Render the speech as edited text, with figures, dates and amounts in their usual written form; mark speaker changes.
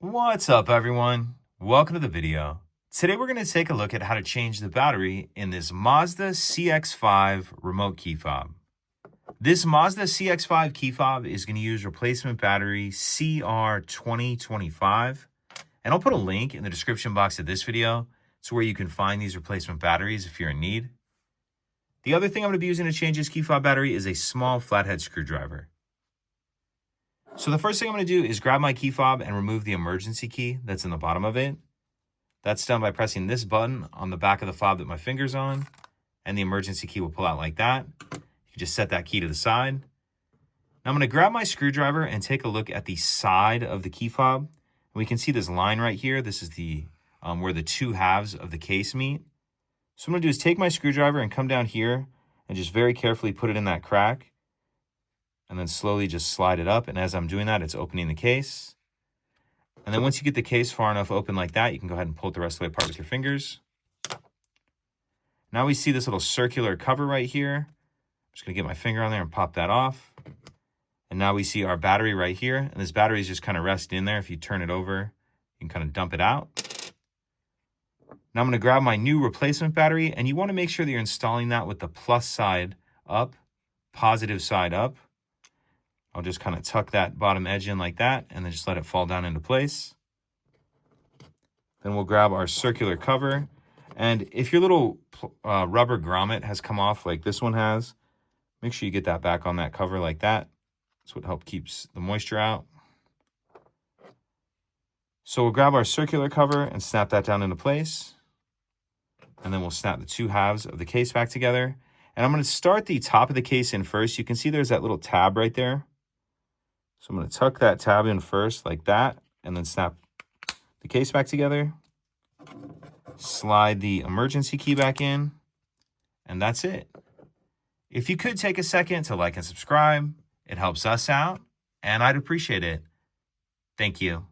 Speaker 1: What's up, everyone? Welcome to the video. Today we're going to take a look at how to change the battery in this Mazda CX5 remote key fob. This Mazda CX5 key fob is going to use replacement battery CR2025, and I'll put a link in the description box of this video to where you can find these replacement batteries if you're in need. The other thing I'm going to be using to change this key fob battery is a small flathead screwdriver. So the first thing I'm going to do is grab my key fob and remove the emergency key that's in the bottom of it. That's done by pressing this button on the back of the fob that my finger's on, and the emergency key will pull out like that. You just set that key to the side. Now I'm going to grab my screwdriver and take a look at the side of the key fob. We can see this line right here. This is the where the two halves of the case meet. So what I'm going to do is take my screwdriver and come down here and just very carefully put it in that crack. And then slowly just slide it up. And as I'm doing that, it's opening the case. And then once you get the case far enough open like that, you can go ahead and pull it the rest of the way apart with your fingers. Now we see this little circular cover right here. I'm just going to get my finger on there and pop that off. And now we see our battery right here. And this battery is just kind of resting in there. If you turn it over, you can kind of dump it out. Now I'm going to grab my new replacement battery. And you want to make sure that you're installing that with the plus side up, positive side up. I'll just kind of tuck that bottom edge in like that and then just let it fall down into place. Then we'll grab our circular cover. And if your little rubber grommet has come off like this one has, make sure you get that back on that cover like that. That's what helps keeps the moisture out. So we'll grab our circular cover and snap that down into place. And then we'll snap the two halves of the case back together. And I'm going to start the top of the case in first. You can see there's that little tab right there. So I'm going to tuck that tab in first like that, and then snap the case back together. Slide the emergency key back in, and that's it. If you could take a second to like and subscribe, it helps us out, and I'd appreciate it. Thank you.